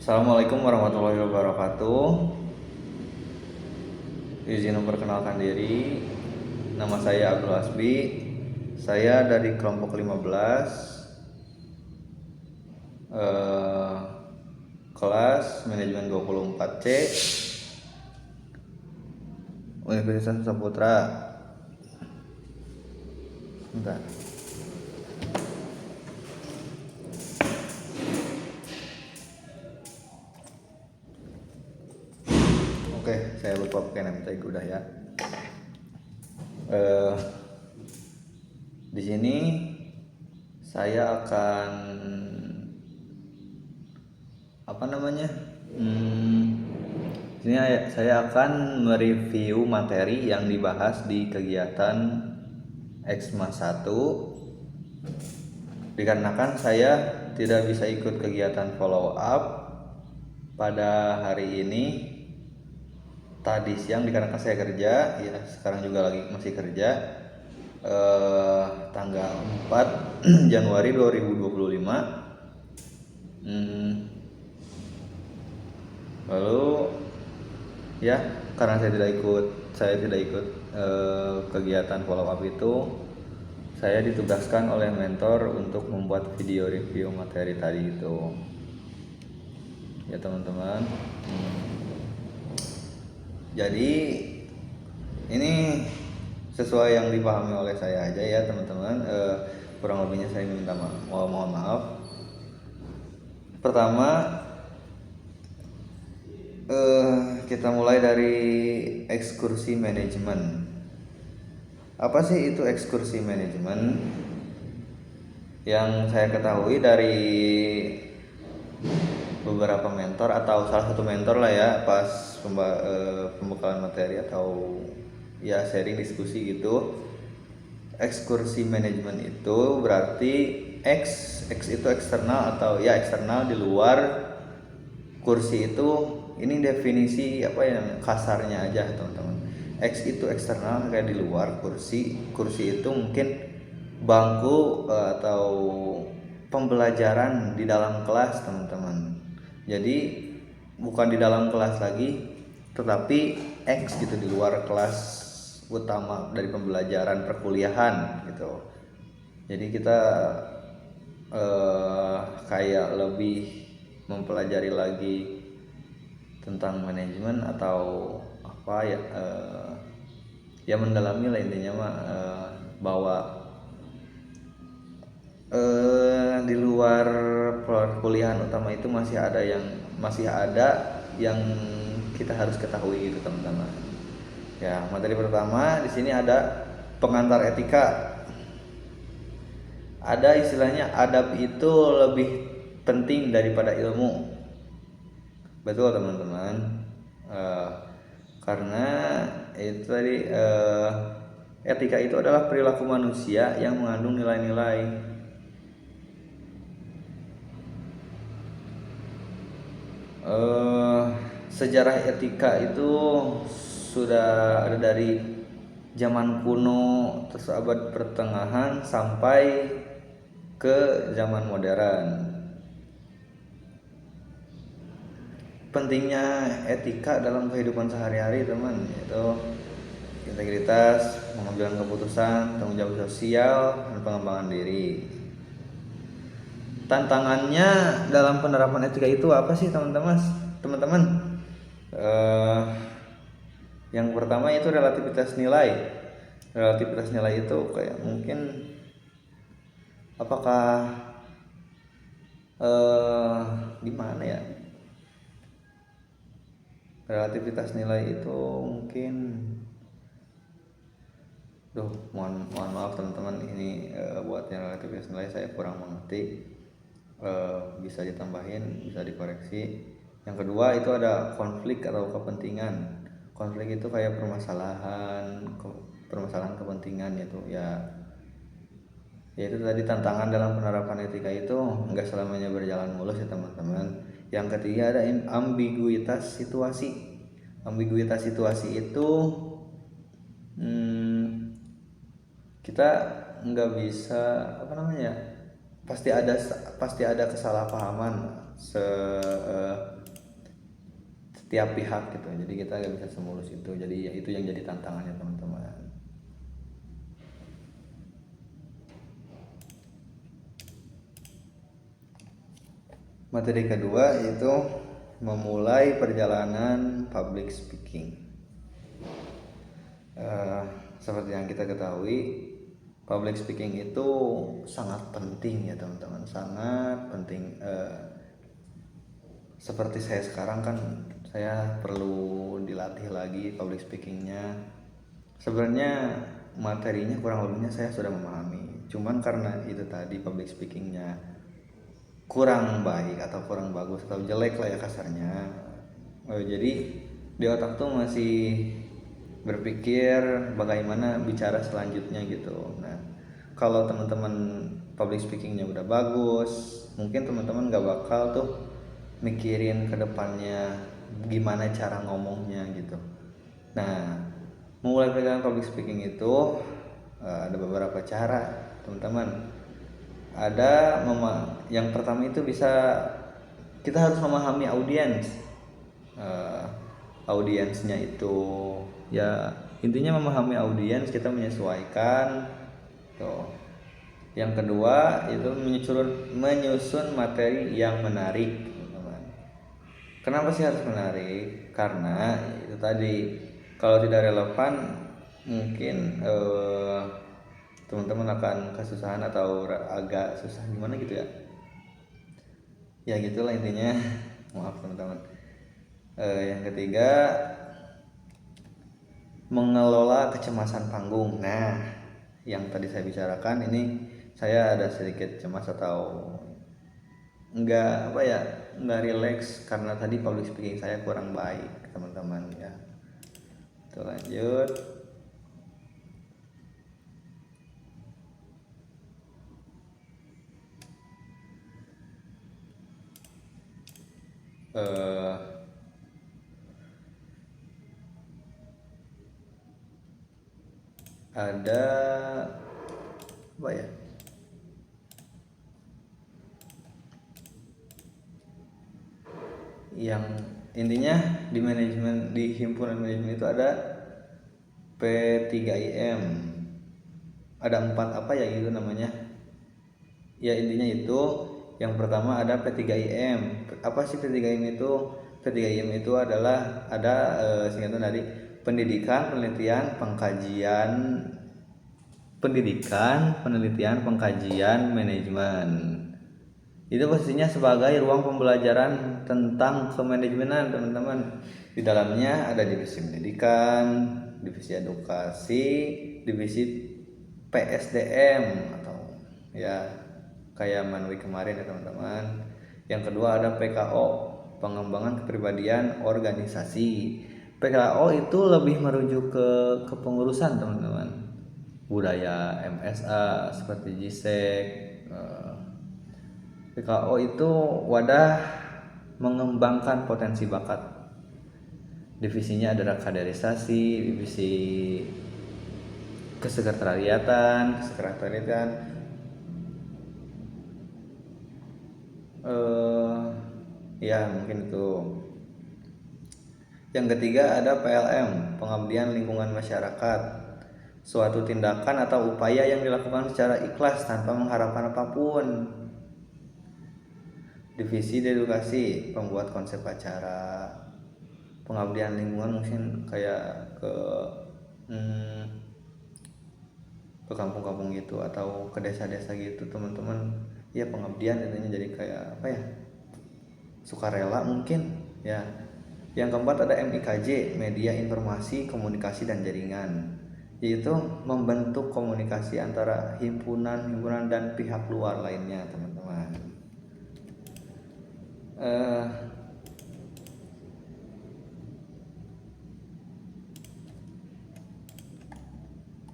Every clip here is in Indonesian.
Assalamualaikum warahmatullahi wabarakatuh. Izin memperkenalkan diri. Nama saya Abdul Asbi. Saya dari kelompok 15, kelas manajemen 24C, Universitas Saputra. Bentar. Oke, saya lupa pakai name tag udah ya. Di sini saya akan Sini saya akan mereview materi yang dibahas di kegiatan Xmas 1. Dikarenakan saya tidak bisa ikut kegiatan follow up pada hari ini. Tadi siang dikarenakan saya kerja, ya sekarang juga masih kerja. Tanggal 4 Januari 2025. Lalu ya, karena saya tidak ikut kegiatan follow up itu, saya ditugaskan oleh mentor untuk membuat video review materi tadi itu. Ya teman-teman. Jadi ini sesuai yang dipahami oleh saya aja ya teman-teman. Kurang lebihnya saya mohon maaf. Pertama, kita mulai dari ekskursi manajemen. Apa sih itu ekskursi manajemen? Yang saya ketahui dari beberapa mentor atau salah satu mentor lah ya, pas pembekalan materi atau ya sharing diskusi gitu. Ekskursi manajemen itu berarti X itu eksternal atau ya eksternal, di luar kursi itu. Ini definisi kasarnya aja teman-teman. X itu eksternal, kayak di luar kursi itu mungkin bangku atau pembelajaran di dalam kelas teman-teman. Jadi bukan di dalam kelas lagi, tetapi X gitu, di luar kelas utama dari pembelajaran perkuliahan gitu. Jadi kita kayak lebih mempelajari lagi tentang manajemen atau apa ya, ya mendalami lah intinya mah, bahwa di luar perkuliahan utama itu masih ada yang kita harus ketahui gitu teman-teman. Ya, materi pertama di sini ada pengantar etika. Ada istilahnya adab itu lebih penting daripada ilmu. Betul teman-teman. Karena itu tadi, etika itu adalah perilaku manusia yang mengandung nilai-nilai. Sejarah etika itu sudah ada dari zaman kuno, terus abad pertengahan sampai ke zaman modern. Pentingnya etika dalam kehidupan sehari-hari teman, yaitu integritas, pengambilan keputusan, tanggung jawab sosial, dan pengembangan diri. Tantangannya dalam penerapan etika itu apa sih teman-teman? Yang pertama itu relativitas nilai. Relativitas nilai itu kayak mungkin apakah gimana ya? Relativitas nilai itu mungkin, mohon maaf teman-teman, ini buat yang relativitas nilai saya kurang mengerti. Bisa ditambahin, bisa dikoreksi. Yang kedua itu ada konflik atau kepentingan. Konflik itu kayak permasalahan kepentingan gitu ya. Yaitu tadi tantangan dalam penerapan etika itu enggak selamanya berjalan mulus ya teman-teman. Yang ketiga ada ambiguitas situasi. Ambiguitas situasi itu kita nggak bisa pasti ada kesalahpahaman setiap pihak gitu. Jadi kita nggak bisa semulus itu. Jadi ya itu yang jadi tantangannya teman-teman. Materi kedua itu memulai perjalanan public speaking. Seperti yang kita ketahui, public speaking itu sangat penting ya teman-teman, sangat penting. Seperti saya sekarang kan, saya perlu dilatih lagi public speakingnya. Sebenarnya materinya kurang lebihnya saya sudah memahami, cuman karena itu tadi public speakingnya kurang baik atau kurang bagus atau jelek lah ya kasarnya. Jadi di otak tuh masih berpikir bagaimana bicara selanjutnya gitu. Nah, kalau teman-teman public speakingnya udah bagus, mungkin teman-teman gak bakal tuh mikirin ke depannya gimana cara ngomongnya gitu. Nah, memulai perjalanan public speaking itu ada beberapa cara teman-teman. Ada yang pertama itu bisa kita harus memahami audiens. Audiensnya itu ya intinya memahami audiens, kita menyesuaikan tuh. Yang kedua itu menyusun materi yang menarik teman-teman. Kenapa sih harus menarik? Karena itu tadi, kalau tidak relevan mungkin teman-teman akan kesusahan atau agak susah gimana gitu ya. Ya gitulah intinya. Maaf teman-teman. Yang ketiga, mengelola kecemasan panggung. Nah, yang tadi saya bicarakan ini, saya ada sedikit cemas atau enggak rileks karena tadi public speaking saya kurang baik teman-teman ya. Itu lanjut. Ada apa ya? Yang intinya di manajemen, di himpunan manajemen itu ada P3IM. Ada 4 apa ya itu namanya? Ya intinya itu yang pertama ada P3IM. Apa sih P3IM itu? P3IM itu adalah ada singkatan dari pendidikan, penelitian, pengkajian, manajemen. Itu pastinya sebagai ruang pembelajaran tentang kemanajemenan teman-teman. Di dalamnya ada divisi pendidikan, divisi edukasi, divisi PSDM atau ya kayak Manwi kemarin ya teman-teman. Yang kedua ada PKO, pengembangan kepribadian organisasi. PKO itu lebih merujuk ke kepengurusan teman-teman, budaya MSA seperti GSEK. PKO itu wadah mengembangkan potensi bakat. Divisinya adalah kaderisasi, divisi kesekretariatan, ya mungkin itu. Yang ketiga ada PLM, pengabdian lingkungan masyarakat, suatu tindakan atau upaya yang dilakukan secara ikhlas tanpa mengharapkan apapun. Divisi edukasi, pembuat konsep acara. Pengabdian lingkungan mungkin kayak ke kampung-kampung gitu atau ke desa-desa gitu teman-teman. Ya pengabdian intinya jadi kayak apa ya, sukarela mungkin ya. Yang keempat ada MIKJ, media informasi komunikasi dan jaringan, yaitu membentuk komunikasi antara himpunan dan pihak luar lainnya teman-teman.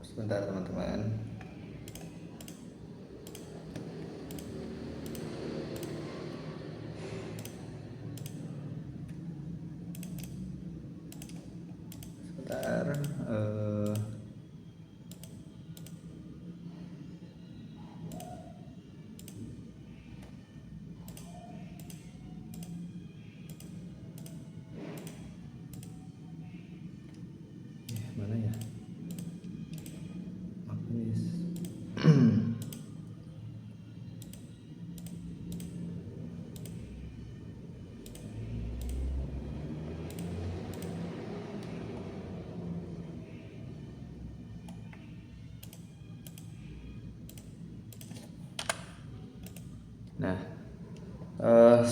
Sebentar teman-teman. Sebentar.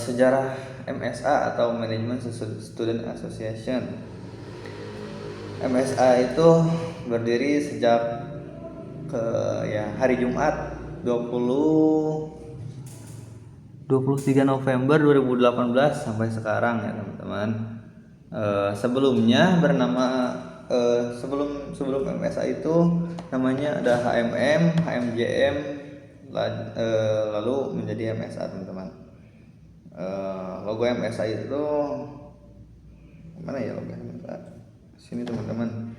sejarah MSA atau Management Student Association. MSA itu berdiri sejak hari Jumat 23 November 2018 sampai sekarang ya teman-teman. Sebelumnya bernama sebelum MSA itu namanya ada HMM, HMJM, lalu menjadi MSA teman-teman. Logo MSA itu mana ya logo MSA? Sini teman-teman.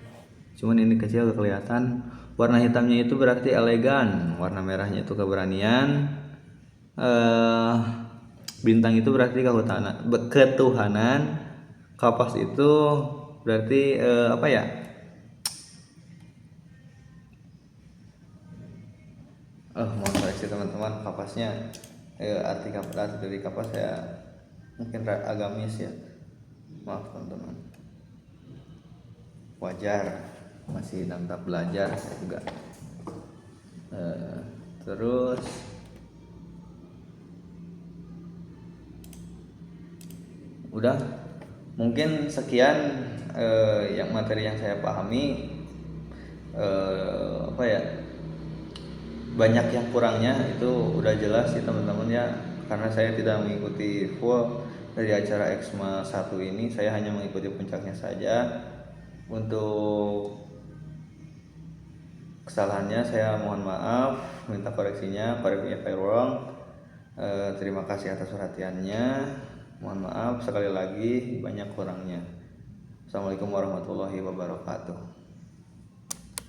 Cuman ini kecil gak kelihatan. Warna hitamnya itu berarti elegan, warna merahnya itu keberanian, bintang itu berarti ketuhanan, kapas itu berarti apa ya? Mohon koreksi teman-teman, kapasnya arti dari kapas saya mungkin agamis ya, maaf teman-teman. Wajar, masih dalam tahap belajar saya juga. Terus udah, mungkin sekian yang materi yang saya pahami. Banyak yang kurangnya itu udah jelas sih teman-teman ya, karena saya tidak mengikuti full dari acara EXMA 1 ini, saya hanya mengikuti puncaknya saja. Untuk kesalahannya saya mohon maaf, minta koreksinya, correct me if I'm wrong. Terima kasih atas perhatiannya, mohon maaf sekali lagi banyak kurangnya. Assalamualaikum warahmatullahi wabarakatuh.